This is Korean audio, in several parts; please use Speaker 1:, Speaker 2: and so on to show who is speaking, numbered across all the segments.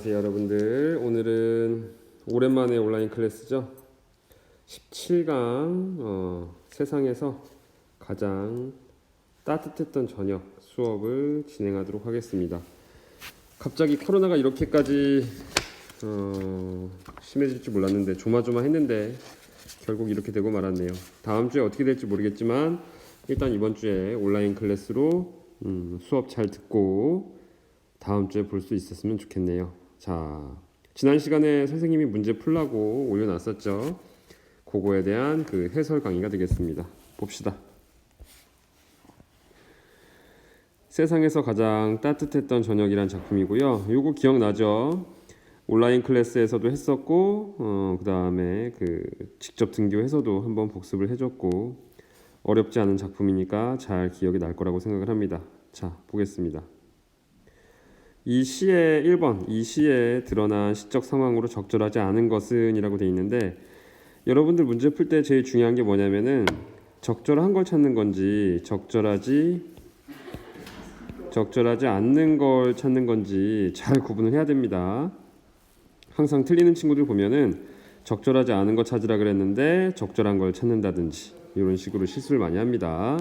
Speaker 1: 안녕하세요 여러분들. 오늘은 오랜만에 온라인 클래스죠. 17강 세상에서 가장 따뜻했던 저녁 수업을 진행하도록 하겠습니다. 갑자기 코로나가 이렇게까지 심해질 줄 몰랐는데 조마조마했는데 결국 이렇게 되고 말았네요. 다음 주에 어떻게 될지 모르겠지만 일단 이번 주에 온라인 클래스로 수업 잘 듣고 다음 주에 볼 수 있었으면 좋겠네요. 자, 지난 시간에 선생님이 문제 풀라고 올려놨었죠. 그거에 대한 그 해설 강의가 되겠습니다. 봅시다. 세상에서 가장 따뜻했던 저녁이란 작품이고요. 요거 기억나죠? 온라인 클래스에서도 했었고, 그 다음에 그 직접 등교해서도 한번 복습을 해줬고, 어렵지 않은 작품이니까 잘 기억이 날 거라고 생각을 합니다. 자, 보겠습니다. 이 시의 1번, 이 시에 드러난 시적 상황으로 적절하지 않은 것은 이라고 되어 있는데, 여러분들 문제 풀 때 제일 중요한 게 뭐냐면은 적절한 걸 찾는 건지 적절하지 않는 걸 찾는 건지 잘 구분을 해야 됩니다. 항상 틀리는 친구들 보면은 적절하지 않은 거 찾으라 그랬는데 적절한 걸 찾는다든지 이런 식으로 실수를 많이 합니다.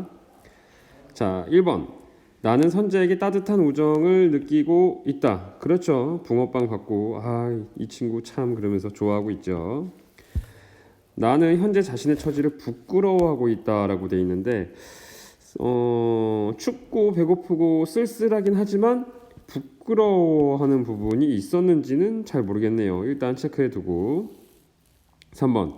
Speaker 1: 자, 1번. 나는 선재에게 따뜻한 우정을 느끼고 있다. 그렇죠. 붕어빵 받고 이 친구 참 그러면서 좋아하고 있죠. 나는 현재 자신의 처지를 부끄러워하고 있다라고 돼 있는데 춥고 배고프고 쓸쓸하긴 하지만 부끄러워하는 부분이 있었는지는 잘 모르겠네요. 일단 체크해 두고 3번.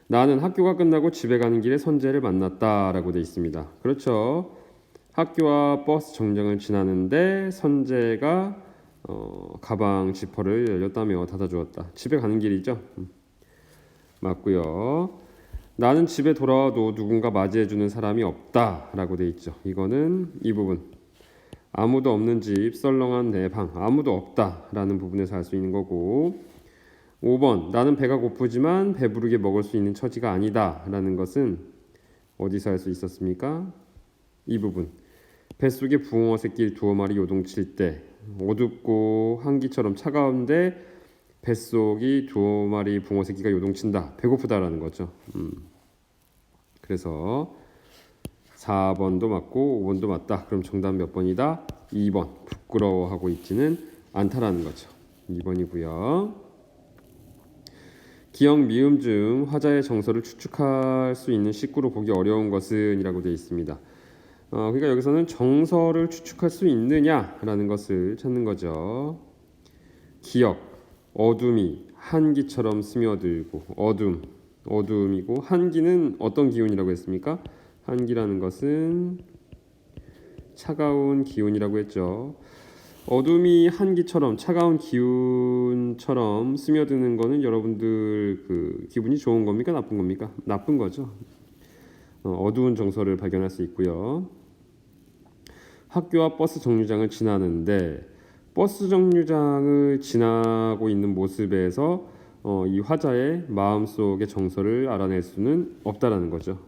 Speaker 1: 나는 학교가 끝나고 집에 가는 길에 선재를 만났다라고 돼 있습니다. 그렇죠. 학교와 버스 정류장을 지나는데 선재가 가방 지퍼를 열렸다며 닫아주었다. 집에 가는 길이죠. 맞고요. 나는 집에 돌아와도 누군가 맞이해주는 사람이 없다라고 돼 있죠. 이거는 이 부분. 아무도 없는 집, 썰렁한 내 방, 아무도 없다라는 부분에서 알 수 있는 거고. 5번. 나는 배가 고프지만 배부르게 먹을 수 있는 처지가 아니다라는 것은 어디서 알 수 있었습니까? 이 부분. 뱃속에 붕어 새끼 두어 마리 요동칠 때 어둡고 한기처럼 차가운데 뱃속이 두어 마리 붕어 새끼가 요동친다. 배고프다라는 거죠. 그래서 4번도 맞고 5번도 맞다. 그럼 정답 몇 번이다? 2번. 부끄러워하고 있지는 않다라는 거죠. 2번이고요. 기역, 미음 중 화자의 정서를 추측할 수 있는 식구로 보기 어려운 것은 이라고 되어 있습니다. 그러니까 여기서는 정서를 추측할 수 있느냐라는 것을 찾는 거죠. 기역, 어둠이 한기처럼 스며들고 어둠이고 한기는 어떤 기운이라고 했습니까? 한기라는 것은 차가운 기운이라고 했죠. 어둠이 한기처럼 차가운 기운처럼 스며드는 거는 여러분들 그 기분이 좋은 겁니까? 나쁜 겁니까? 나쁜 거죠. 어두운 정서를 발견할 수 있고요. 학교와 버스 정류장을 지나는데 버스 정류장을 지나고 있는 모습에서 이 화자의 마음속의 정서를 알아낼 수는 없다라는 거죠.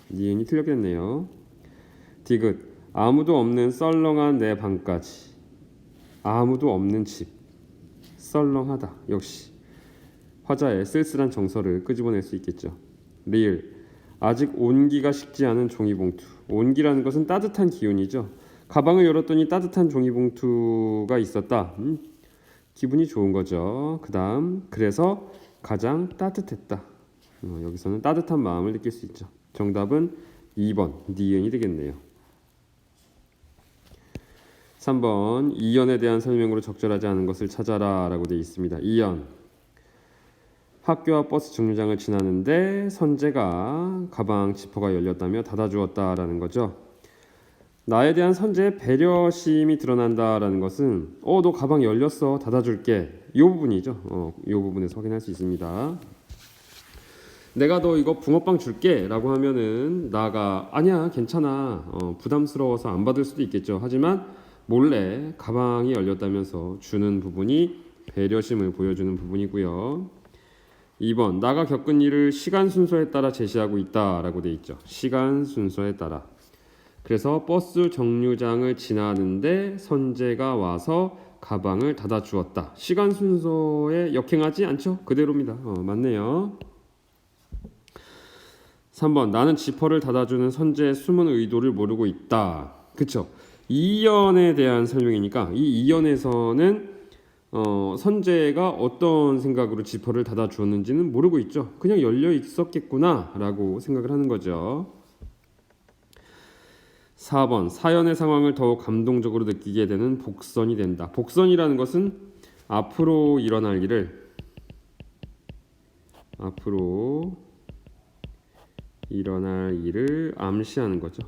Speaker 1: 니은이 틀렸겠네요. 디귿. 아무도 없는 썰렁한 내 방까지. 아무도 없는 집. 썰렁하다. 역시 화자의 쓸쓸한 정서를 끄집어낼 수 있겠죠. 리을. 아직 온기가 식지 않은 종이봉투. 온기라는 것은 따뜻한 기운이죠. 가방을 열었더니 따뜻한 종이봉투가 있었다. 기분이 좋은 거죠. 그 다음 그래서 가장 따뜻했다. 여기서는 따뜻한 마음을 느낄 수 있죠. 정답은 2번 니은이 되겠네요. 3번 이연에 대한 설명으로 적절하지 않은 것을 찾아라 라고 되어 있습니다. 이연. 학교와 버스 정류장을 지나는데 선재가 가방 지퍼가 열렸다며 닫아주었다라는 거죠. 나에 대한 선재의 배려심이 드러난다라는 것은 너 가방 열렸어 닫아줄게 이 부분이죠. 이 부분에서 확인할 수 있습니다. 내가 너 이거 붕어빵 줄게 라고 하면은 나가 아니야 괜찮아 부담스러워서 안 받을 수도 있겠죠. 하지만 몰래 가방이 열렸다면서 주는 부분이 배려심을 보여주는 부분이고요. 2번. 나가 겪은 일을 시간 순서에 따라 제시하고 있다라고 돼 있죠. 시간 순서에 따라. 그래서 버스 정류장을 지나는데 선재가 와서 가방을 닫아 주었다. 시간 순서에 역행하지 않죠? 그대로입니다. 맞네요. 3번 나는 지퍼를 닫아주는 선재의 숨은 의도를 모르고 있다. 그쵸? 이연에 대한 설명이니까 이 이연에서는 선재가 어떤 생각으로 지퍼를 닫아 주었는지는 모르고 있죠. 그냥 열려 있었겠구나 라고 생각을 하는 거죠. 4번 사연의 상황을 더욱 감동적으로 느끼게 되는 복선이 된다. 복선이라는 것은 앞으로 일어날 일을 암시하는 거죠.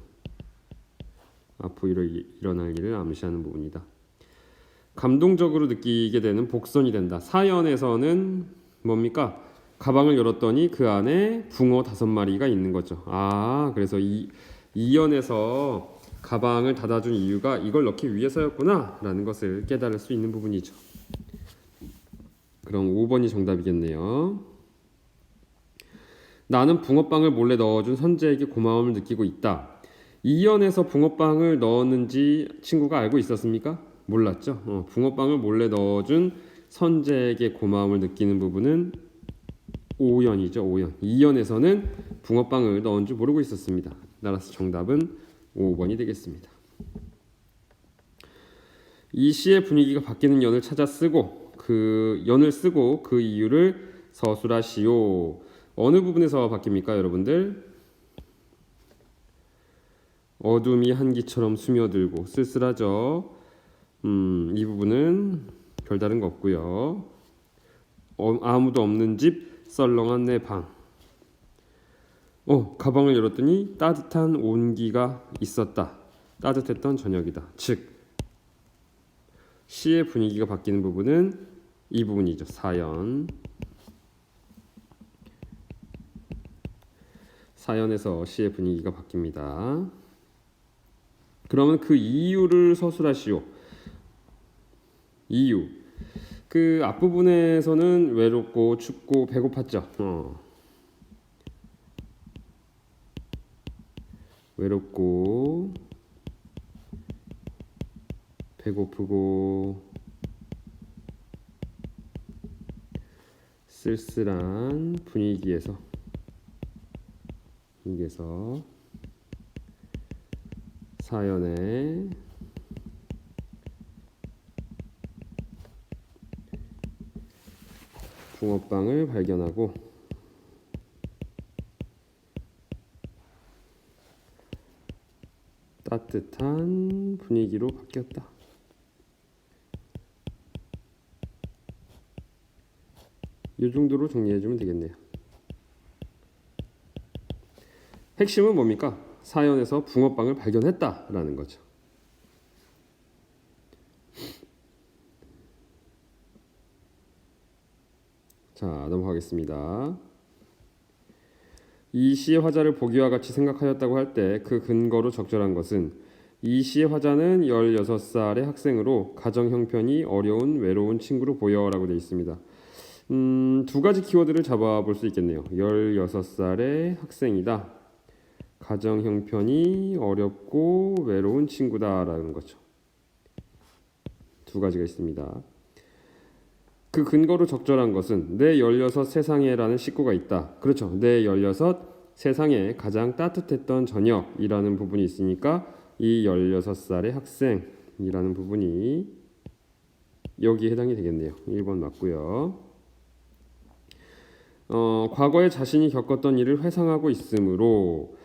Speaker 1: 앞으로 일어날 일을 암시하는 부분이다. 감동적으로 느끼게 되는 복선이 된다. 사연에서는 뭡니까? 가방을 열었더니 그 안에 붕어 5마리가 있는 거죠. 그래서 이연에서 가방을 닫아준 이유가 이걸 넣기 위해서였구나 라는 것을 깨달을 수 있는 부분이죠. 그럼 5번이 정답이겠네요. 나는 붕어빵을 몰래 넣어준 선재에게 고마움을 느끼고 있다. 이연에서 붕어빵을 넣었는지 친구가 알고 있었습니까? 몰랐죠. 붕어빵을 몰래 넣어준 선재에게 고마움을 느끼는 부분은 5연이죠. 5연. 2연에서는 붕어빵을 넣은 줄 모르고 있었습니다. 따라서 정답은 5번이 되겠습니다. 이 시의 분위기가 바뀌는 연을 찾아 쓰고 그 연을 쓰고 그 이유를 서술하시오. 어느 부분에서 바뀝니까, 여러분들? 어둠이 한기처럼 스며들고 쓸쓸하죠. 이 부분은 별다른 거 없고요. 아무도 없는 집 썰렁한 내 방. 가방을 열었더니 따뜻한 온기가 있었다. 따뜻했던 저녁이다. 즉 시의 분위기가 바뀌는 부분은 이 부분이죠. 4연. 사연에서 시의 분위기가 바뀝니다. 그러면 그 이유를 서술하시오. 이유. 그 앞부분에서는 외롭고 춥고 배고팠죠. 외롭고 배고프고 쓸쓸한 분위기에서 사연에 붕어빵을 발견하고 따뜻한 분위기로 바뀌었다. 이 정도로 정리해주면 되겠네요. 핵심은 뭡니까? 사연에서 붕어빵을 발견했다라는 거죠. 자, 넘어가겠습니다. 이 시의 화자를 보기와 같이 생각하였다고 할 때 그 근거로 적절한 것은 이 시의 화자는 16살의 학생으로 가정 형편이 어려운 외로운 친구로 보여라고 되어 있습니다. 두 가지 키워드를 잡아볼 수 있겠네요. 16살의 학생이다. 가정 형편이 어렵고 외로운 친구다라는 거죠. 두 가지가 있습니다. 그 근거로 적절한 것은 내 16 세상에라는 식구가 있다. 그렇죠. 내 16 세상에 가장 따뜻했던 저녁이라는 부분이 있으니까 이 16살의 학생이라는 부분이 여기에 해당이 되겠네요. 1번 맞고요. 과거에 자신이 겪었던 일을 회상하고 있으므로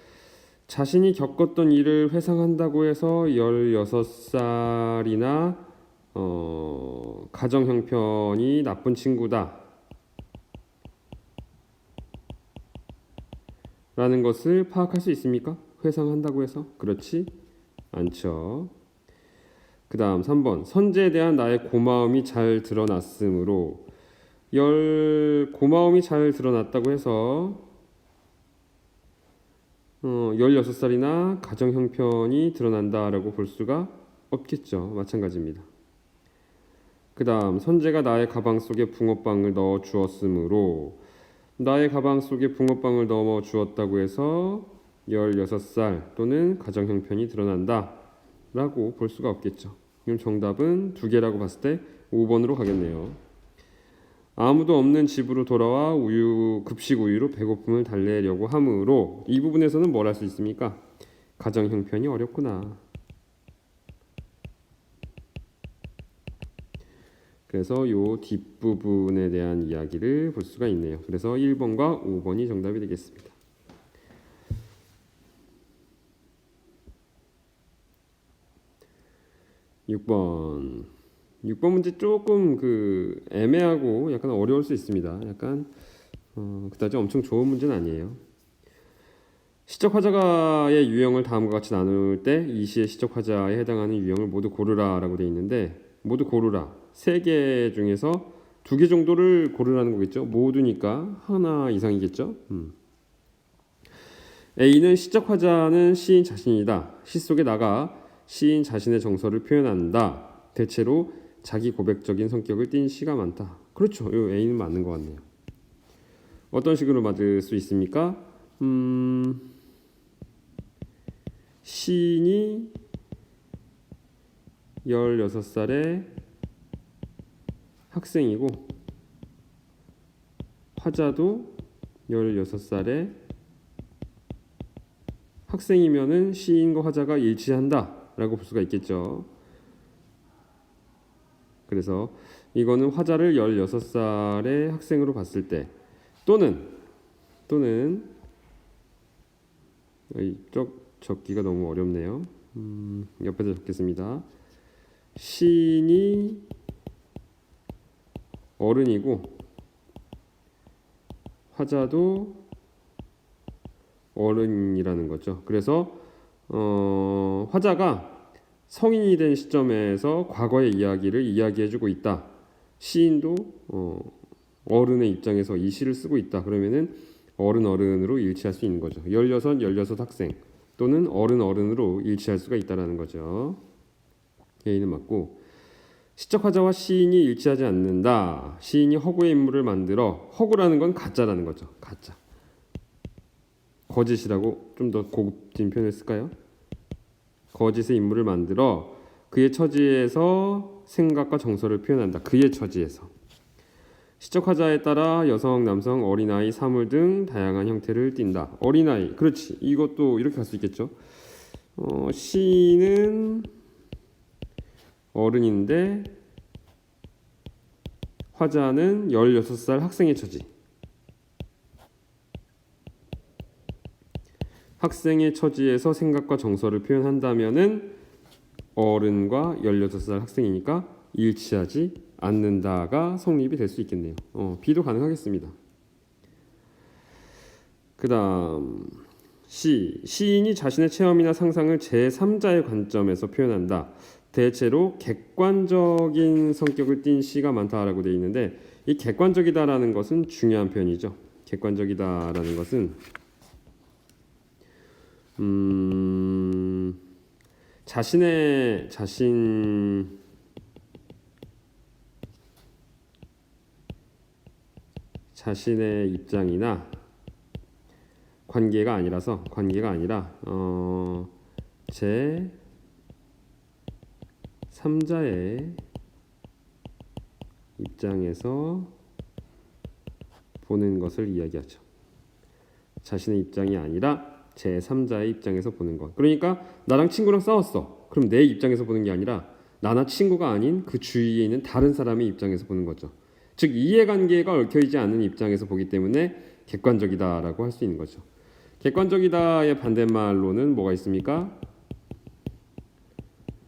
Speaker 1: 자신이 겪었던 일을 회상한다고 해서 16살이나 가정 형편이 나쁜 친구다 라는 것을 파악할 수 있습니까? 회상한다고 해서? 그렇지 않죠. 그 다음 3번 선재에 대한 나의 고마움이 잘 드러났으므로 고마움이 잘 드러났다고 해서 16살이나 가정 형편이 드러난다라고 볼 수가 없겠죠. 마찬가지입니다. 그 다음 선재가 나의 가방 속에 붕어빵을 넣어 주었으므로 나의 가방 속에 붕어빵을 넣어 주었다고 해서 16살 또는 가정 형편이 드러난다 라고 볼 수가 없겠죠. 그럼 정답은 두 개라고 봤을 때 5번으로 가겠네요. 아무도 없는 집으로 돌아와 급식 우유로 배고픔을 달래려고 하므로 이 부분에서는 뭘 할 수 있습니까? 가정 형편이 어렵구나. 그래서 요 뒷부분에 대한 이야기를 볼 수가 있네요. 그래서 1번과 5번이 정답이 되겠습니다. 6번 문제 조금 애매하고 약간 어려울 수 있습니다. 약간 그다지 엄청 좋은 문제는 아니에요. 시적 화자가의 유형을 다음과 같이 나눌 때 이 시의 시적 화자에 해당하는 유형을 모두 고르라라고 되어 있는데 모두 고르라. 3개 중에서 2개 정도를 고르라는 거겠죠. 모두니까 하나 이상이겠죠. A는 시적 화자는 시인 자신이다. 시 속에 나가 시인 자신의 정서를 표현한다. 대체로 자기 고백적인 성격을 띈 시가 많다. 그렇죠. 이 A는 맞는 것 같네요. 어떤 식으로 맞을 수 있습니까? 시인이 16살의 학생이고 화자도 16살의 학생이면은 시인과 화자가 일치한다 라고 볼 수가 있겠죠. 그래서 이거는 화자를 16살의 학생으로 봤을 때 또는 이쪽 적기가 너무 어렵네요. 옆에다 적겠습니다. 시인이 어른이고 화자도 어른이라는 거죠. 그래서 화자가 성인이 된 시점에서 과거의 이야기를 이야기해주고 있다. 시인도 어른의 입장에서 이 시를 쓰고 있다. 그러면은 어른으로 일치할 수 있는 거죠. 16 학생 또는 어른으로 일치할 수가 있다라는 거죠. A는 맞고 시적 화자와 시인이 일치하지 않는다. 시인이 허구의 인물을 만들어 허구라는 건 가짜라는 거죠. 가짜. 거짓이라고 좀 더 고급진 표현을 쓸까요? 거짓의 인물을 만들어 그의 처지에서 생각과 정서를 표현한다. 그의 처지에서. 시적 화자에 따라 여성, 남성, 어린아이, 사물 등 다양한 형태를 띈다. 어린아이, 그렇지. 이것도 이렇게 갈 수 있겠죠. 시인은 어른인데 화자는 16살 학생의 처지. 학생의 처지에서 생각과 정서를 표현한다면은 어른과 16살 학생이니까 일치하지 않는다가 성립이 될 수 있겠네요. B도 가능하겠습니다. 그 다음 시인이 자신의 체험이나 상상을 제3자의 관점에서 표현한다. 대체로 객관적인 성격을 띤 시가 많다라고 되어 있는데 이 객관적이다라는 것은 중요한 표현이죠. 객관적이다라는 것은 자신의 입장이나 관계가 아니라 제 3자의 입장에서 보는 것을 이야기하죠. 자신의 입장이 아니라 제3자의 입장에서 보는 것. 그러니까 나랑 친구랑 싸웠어. 그럼 내 입장에서 보는 게 아니라 나나 친구가 아닌 그 주위에 있는 다른 사람의 입장에서 보는 거죠. 즉 이해관계가 얽혀있지 않은 입장에서 보기 때문에 객관적이다라고 할 수 있는 거죠. 객관적이다의 반대말로는 뭐가 있습니까?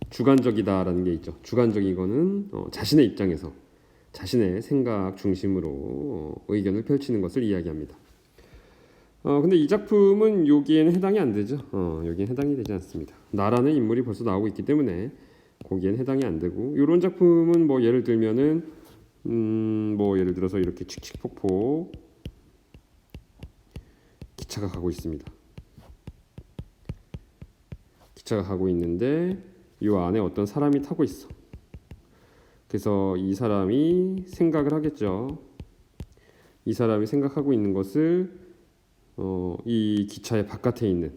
Speaker 1: 주관적이다라는 게 있죠. 주관적인 거는 자신의 입장에서 자신의 생각 중심으로 의견을 펼치는 것을 이야기합니다. 근데 이 작품은 여기에는 해당이 안 되죠. 여기엔 해당이 되지 않습니다. 나라는 인물이 벌써 나오고 있기 때문에 거기엔 해당이 안 되고 이런 작품은 뭐 예를 들면은 예를 들어서 이렇게 칙칙폭폭 기차가 가고 있습니다. 기차가 가고 있는데 이 안에 어떤 사람이 타고 있어. 그래서 이 사람이 생각을 하겠죠. 이 사람이 생각하고 있는 것을 이 기차의 바깥에 있는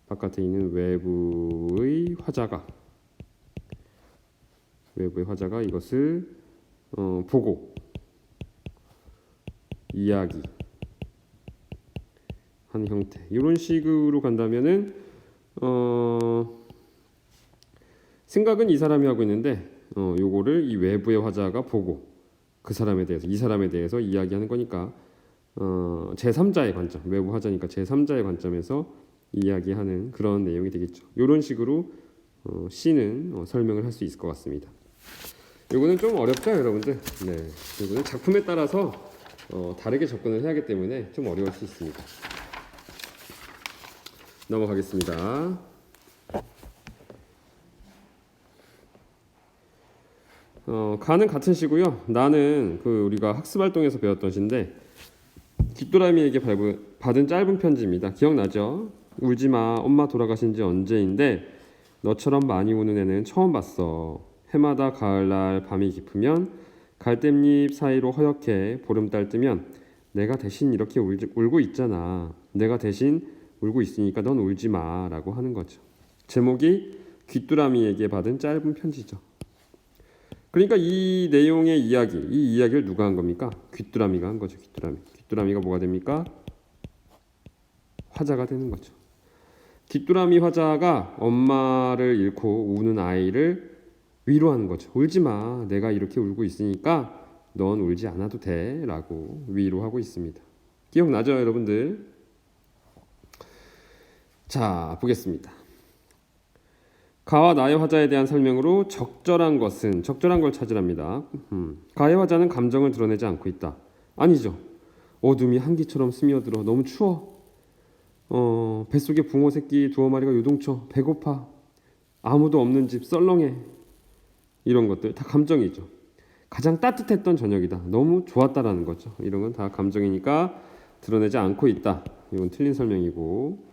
Speaker 1: 바깥에 있는 외부의 화자가 이것을 보고 이야기하는 형태. 이런 식으로 간다면은 생각은 이 사람이 하고 있는데 요거를 이 외부의 화자가 보고 그 사람에 대해서 이 사람에 대해서 이야기하는 거니까 제3자의 관점, 외부 화자니까 제3자의 관점에서 이야기하는 그런 내용이 되겠죠. 이런 식으로 C는 설명을 할 수 있을 것 같습니다. 이거는 좀 어렵죠, 여러분들? 네, 이거는 작품에 따라서 다르게 접근을 해야 하기 때문에 좀 어려울 수 있습니다. 넘어가겠습니다. 가는 같은 시고요. 나는 우리가 학습활동에서 배웠던 시인데 귓도라미에게 받은 짧은 편지입니다. 기억나죠? 울지마, 엄마 돌아가신 지 언제인데 너처럼 많이 우는 애는 처음 봤어. 해마다 가을날 밤이 깊으면 갈대잎 사이로 허옇게 보름달 뜨면 내가 대신 이렇게 울고 있잖아. 내가 대신 울고 있으니까 넌 울지마 라고 하는 거죠. 제목이 귓도라미에게 받은 짧은 편지죠. 그러니까 이 내용의 이 이야기를 누가 한 겁니까? 귓도라미가 한 거죠. 귓도라미가 뭐가 됩니까? 화자가 되는 거죠. 귓도라미 화자가 엄마를 잃고 우는 아이를 위로하는 거죠. 울지 마. 내가 이렇게 울고 있으니까 넌 울지 않아도 돼. 라고 위로하고 있습니다. 기억나죠, 여러분들? 자, 보겠습니다. 가와 나의 화자에 대한 설명으로 적절한 걸 찾으랍니다. 가의 화자는 감정을 드러내지 않고 있다. 아니죠. 어둠이 한기처럼 스며들어 너무 추워. 뱃속에 붕어 새끼 2마리가 요동쳐. 배고파. 아무도 없는 집 썰렁해. 이런 것들 다 감정이죠. 가장 따뜻했던 저녁이다. 너무 좋았다라는 거죠. 이런 건 다 감정이니까 드러내지 않고 있다. 이건 틀린 설명이고,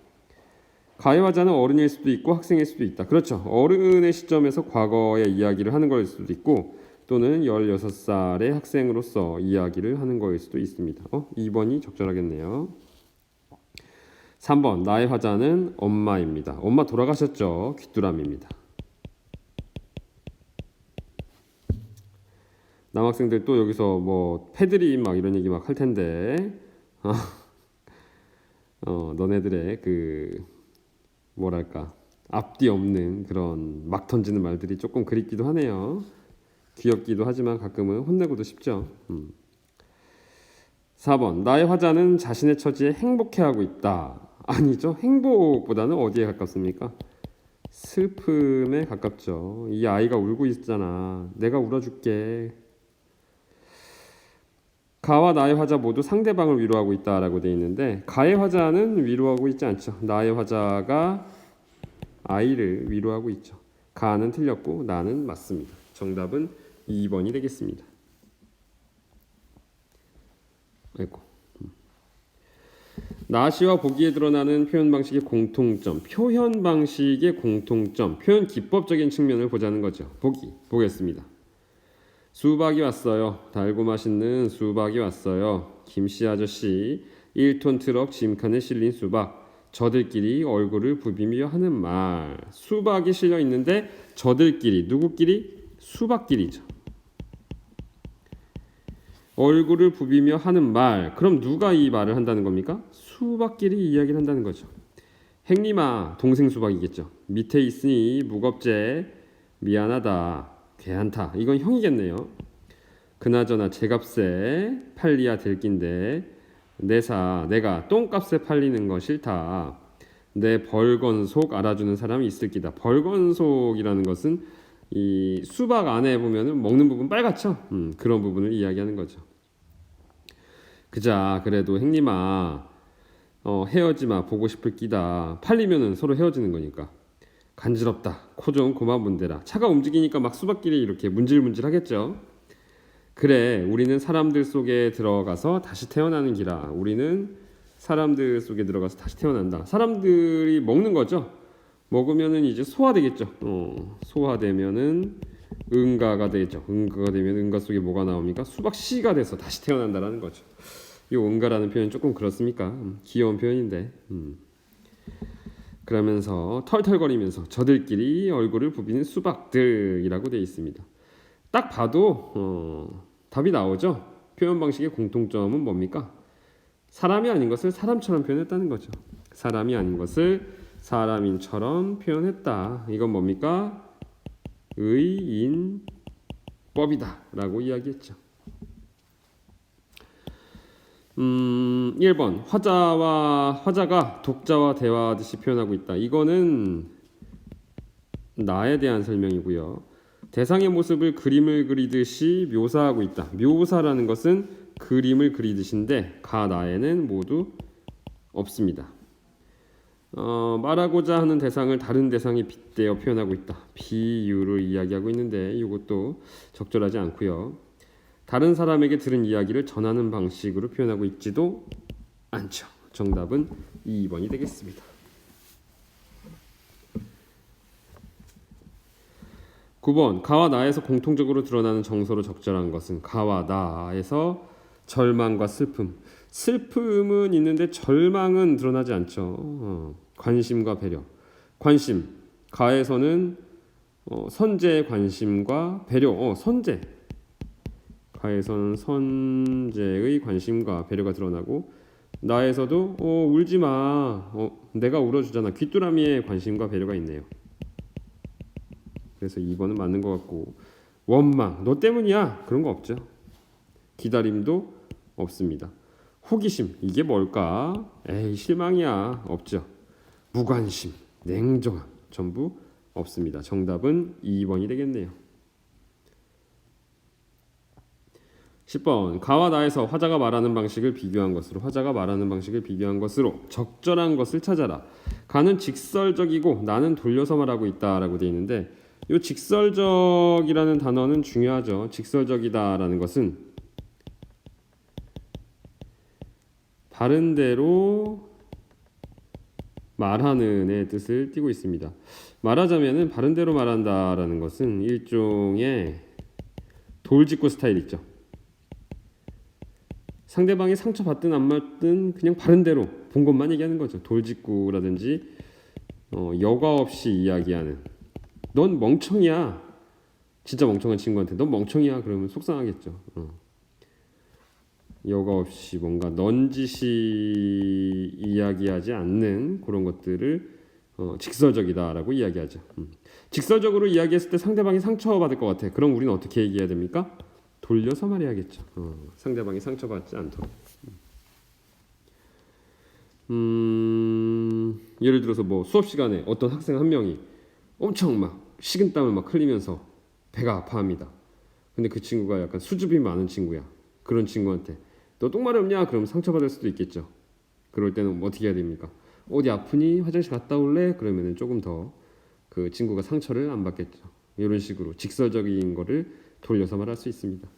Speaker 1: 가의 화자는 어른일 수도 있고 학생일 수도 있다. 그렇죠. 어른의 시점에서 과거의 이야기를 하는 거일 수도 있고 또는 16살의 학생으로서 이야기를 하는 거일 수도 있습니다. 2번이 적절하겠네요. 3번 나의 화자는 엄마입니다. 엄마 돌아가셨죠. 귓도람입니다. 남학생들 또 여기서 뭐 패드립 막 이런 얘기 막 할 텐데 너네들의 뭐랄까 앞뒤 없는 그런 막 던지는 말들이 조금 그립기도 하네요. 귀엽기도 하지만 가끔은 혼내고도 싶죠. 4번 나의 화자는 자신의 처지에 행복해하고 있다. 아니죠. 행복보다는 어디에 가깝습니까? 슬픔에 가깝죠. 이 아이가 울고 있잖아. 내가 울어줄게. 가와 나의 화자 모두 상대방을 위로하고 있다라고 되어 있는데 가의 화자는 위로하고 있지 않죠. 나의 화자가 아이를 위로하고 있죠. 가는 틀렸고 나는 맞습니다. 정답은 2번이 되겠습니다. 나시와 보기에 드러나는 표현 방식의 공통점, 표현 기법적인 측면을 보자는 거죠. 보겠습니다. 수박이 왔어요. 달고 맛있는 수박이 왔어요. 김씨 아저씨 1톤 트럭 짐칸에 실린 수박. 저들끼리 얼굴을 부비며 하는 말. 수박이 실려 있는데 저들끼리, 누구끼리? 수박끼리죠. 얼굴을 부비며 하는 말. 그럼 누가 이 말을 한다는 겁니까? 수박끼리 이야기를 한다는 거죠. 행님아, 동생 수박이겠죠. 밑에 있으니 무겁제. 미안하다. 괜찮다. 이건 형이겠네요. 그나저나 제값에 팔리야 될 낀데 내가 똥값에 팔리는 거 싫다. 내 벌건속 알아주는 사람이 있을 기다. 벌건속이라는 것은 이 수박 안에 보면은 먹는 부분 빨갛죠. 그런 부분을 이야기하는 거죠. 그자 그래도 행님아 헤어지마. 보고 싶을 끼다. 팔리면은 서로 헤어지는 거니까. 간지럽다. 코 좀 고만 문대라. 차가 움직이니까 막 수박끼리 이렇게 문질문질 하겠죠. 그래, 우리는 사람들 속에 들어가서 다시 태어나는 기라. 우리는 사람들 속에 들어가서 다시 태어난다. 사람들이 먹는 거죠. 먹으면은 이제 소화되겠죠. 소화되면은 응가가 되죠. 응가가 되면 응가 속에 뭐가 나옵니까? 수박 씨가 돼서 다시 태어난다라는 거죠. 이 응가라는 표현 조금 그렇습니까? 귀여운 표현인데. 그러면서 털털거리면서 저들끼리 얼굴을 부비는 수박들이라고 되어 있습니다. 딱 봐도 답이 나오죠. 표현 방식의 공통점은 뭡니까? 사람이 아닌 것을 사람처럼 표현했다는 거죠. 사람이 아닌 것을 사람인처럼 표현했다. 이건 뭡니까? 의인법이다 라고 이야기했죠. 1번 화자가 독자와 대화하듯이 표현하고 있다. 이거는 나에 대한 설명이고요. 대상의 모습을 그림을 그리듯이 묘사하고 있다. 묘사라는 것은 그림을 그리듯인데 가 나에는 모두 없습니다. 말하고자 하는 대상을 다른 대상에 빗대어 표현하고 있다. 비유를 이야기하고 있는데 이것도 적절하지 않고요. 다른 사람에게 들은 이야기를 전하는 방식으로 표현하고 있지도 않죠. 정답은 2번이 되겠습니다. 9번 가와 나에서 공통적으로 드러나는 정서로 적절한 것은 가와 나에서 절망과 슬픔은 있는데 절망은 드러나지 않죠. 관심과 배려. 관심 가에서는 선제의 관심과 배려. 선제 가에서는 선제의 관심과 배려가 드러나고 나에서도 울지 마. 내가 울어주잖아. 귀뚜라미의 관심과 배려가 있네요. 그래서 2번은 맞는 것 같고 원망 너 때문이야 그런 거 없죠. 기다림도 없습니다. 호기심 이게 뭘까? 에이 실망이야 없죠. 무관심 냉정함 전부 없습니다. 정답은 2번이 되겠네요. 10번 가와 나에서 화자가 말하는 방식을 비교한 것으로 적절한 것을 찾아라. 가는 직설적이고 나는 돌려서 말하고 있다라고 되어 있는데 이 직설적이라는 단어는 중요하죠. 직설적이다라는 것은 바른 대로 말하는의 뜻을 띠고 있습니다. 말하자면은 바른 대로 말한다라는 것은 일종의 돌직구 스타일 있죠. 상대방이 상처받든 안 받든 그냥 바른 대로 본 것만 얘기하는 거죠. 돌직구라든지 여과 없이 이야기하는 넌 멍청이야. 진짜 멍청한 친구한테 넌 멍청이야 그러면 속상하겠죠. 여과 없이 뭔가 넌지시 이야기하지 않는 그런 것들을 직설적이다라고 이야기하죠. 직설적으로 이야기했을 때 상대방이 상처받을 것 같아. 그럼 우리는 어떻게 얘기해야 됩니까? 돌려서 말해야겠죠. 상대방이 상처받지 않도록. 예를 들어서 뭐 수업 시간에 어떤 학생 한 명이 엄청 막 식은땀을 막 흘리면서 배가 아파합니다. 근데 그 친구가 약간 수줍이 많은 친구야. 그런 친구한테 너 똥마려 없냐? 그럼 상처받을 수도 있겠죠. 그럴 때는 뭐 어떻게 해야 됩니까? 어디 아프니? 화장실 갔다 올래? 그러면은 조금 더 그 친구가 상처를 안 받겠죠. 이런 식으로 직설적인 거를 돌려서 말할 수 있습니다.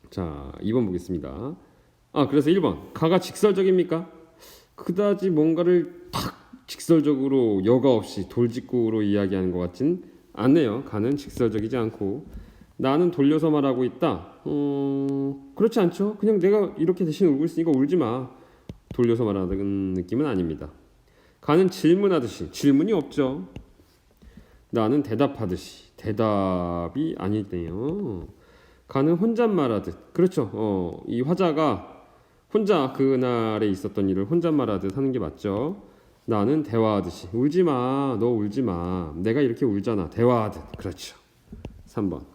Speaker 1: 자, 2번 보겠습니다. 그래서 1번 가가 직설적입니까? 그다지 뭔가를 탁 직설적으로 여과 없이 돌직구로 이야기하는 것 같진 않네요. 가는 직설적이지 않고 나는 돌려서 말하고 있다. 그렇지 않죠. 그냥 내가 이렇게 대신 울고 있으니까 울지 마. 돌려서 말하는 느낌은 아닙니다. 가는 질문하듯이 질문이 없죠. 나는 대답하듯이 대답이 아니네요. 가는 혼잣말하듯 그렇죠. 이 화자가 혼자 그날에 있었던 일을 혼잣말하듯 하는 게 맞죠. 나는 대화하듯이 울지마 너 울지마 내가 이렇게 울잖아 대화하듯 그렇죠. 3번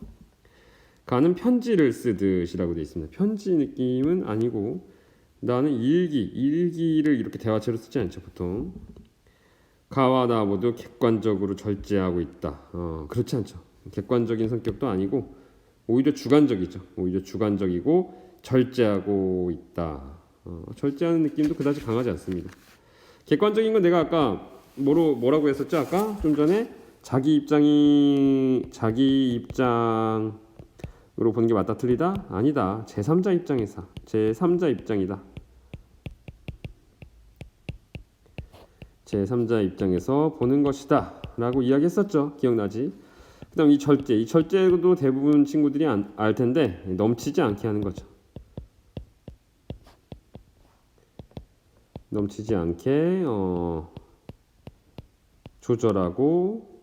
Speaker 1: 가는 편지를 쓰듯이라고 되어 있습니다. 편지 느낌은 아니고 나는 일기를 이렇게 대화체로 쓰지 않죠. 보통 가와 나 모두 객관적으로 절제하고 있다. 그렇지 않죠. 객관적인 성격도 아니고 오히려 주관적이죠. 오히려 주관적이고 절제하고 있다. 절제하는 느낌도 그다지 강하지 않습니다. 객관적인 건 내가 아까 뭐라고 했었죠? 아까 좀 전에 자기 입장으로 보는 게 맞다 틀리다? 아니다. 제3자 입장이다. 제3자 입장에서 보는 것이다 라고 이야기했었죠. 기억나지? 그 다음 이 절제도 대부분 친구들이 알 텐데 넘치지 않게 하는 거죠. 넘치지 않게 조절하고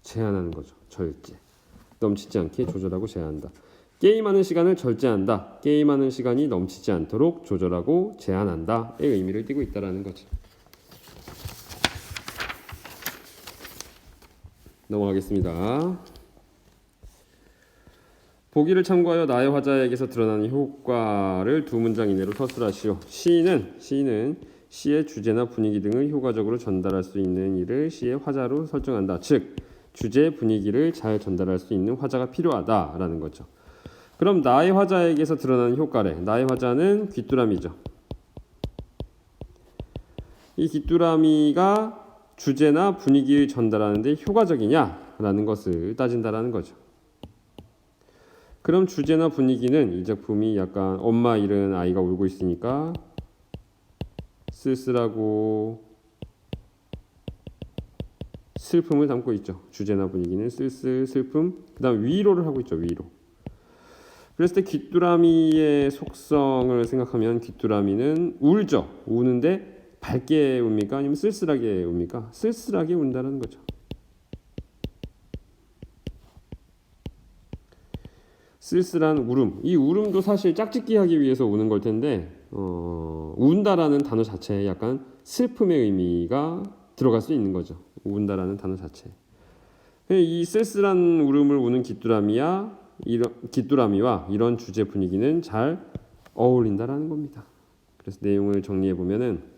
Speaker 1: 제한하는 거죠. 절제. 넘치지 않게 조절하고 제한한다. 게임하는 시간을 절제한다. 게임하는 시간이 넘치지 않도록 조절하고 제한한다의 의미를 띠고 있다라는 거죠. 넘어가겠습니다. 보기를 참고하여 나의 화자에게서 드러나는 효과를 두 문장 이내로 서술하시오. 시는 시의 주제나 분위기 등을 효과적으로 전달할 수 있는 일을 시의 화자로 설정한다. 즉 주제 분위기를 잘 전달할 수 있는 화자가 필요하다라는 거죠. 그럼 나의 화자에게서 드러나는 효과래. 나의 화자는 귀뚜라미죠. 이 귀뚜라미가 주제나 분위기를 전달하는데 효과적이냐라는 것을 따진다라는 거죠. 그럼 주제나 분위기는 이 작품이 약간 엄마 잃은 아이가 울고 있으니까 쓸쓸하고 슬픔을 담고 있죠. 주제나 분위기는 쓸쓸, 슬픔, 그 다음 위로를 하고 있죠. 위로. 그랬을 때 귀뚜라미의 속성을 생각하면 귀뚜라미는 울죠. 우는데 밝게 웁니까? 아니면 쓸쓸하게 웁니까? 쓸쓸하게 운다는 거죠. 쓸쓸한 울음. 이 울음도 사실 짝짓기 하기 위해서 우는 걸 텐데 운다라는 단어 자체에 약간 슬픔의 의미가 들어갈 수 있는 거죠. 운다라는 단어 자체에. 이 쓸쓸한 울음을 우는 귀뚜라미와 이런 주제 분위기는 잘 어울린다라는 겁니다. 그래서 내용을 정리해 보면은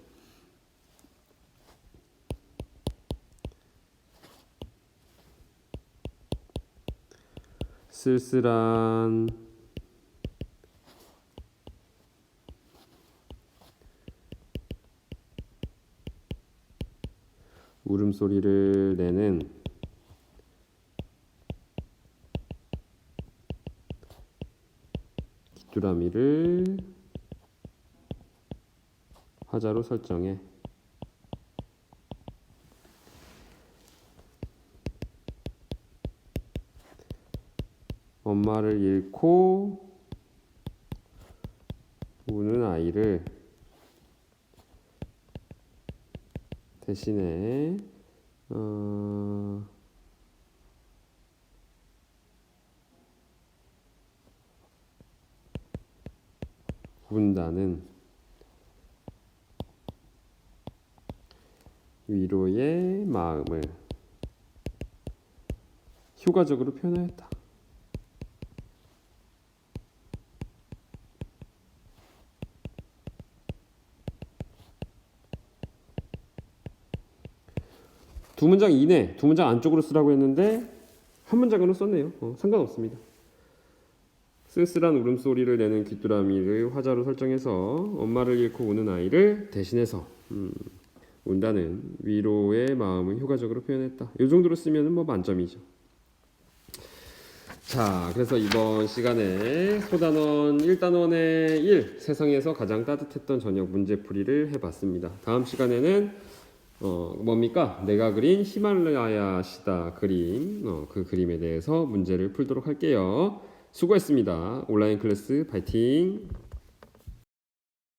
Speaker 1: 쓸쓸한 울음소리를 내는 귀뚜라미를 화자로 설정해. 엄마를 잃고 우는 아이를 대신에 운다는 위로의 마음을 효과적으로 표현하였다. 두 문장 이내, 두 문장 안쪽으로 쓰라고 했는데 한 문장으로 썼네요. 상관없습니다. 쓸쓸한 울음소리를 내는 귀뚜라미를 화자로 설정해서 엄마를 잃고 우는 아이를 대신해서 운다는 위로의 마음을 효과적으로 표현했다. 이 정도로 쓰면 뭐 만점이죠. 자, 그래서 이번 시간에 소단원 1단원의 1 세상에서 가장 따뜻했던 저녁 문제풀이를 해봤습니다. 다음 시간에는 뭡니까? 내가 그린 히말라야 시다 그림, 그 그림에 대해서 문제를 풀도록 할게요. 수고했습니다. 온라인 클래스 파이팅!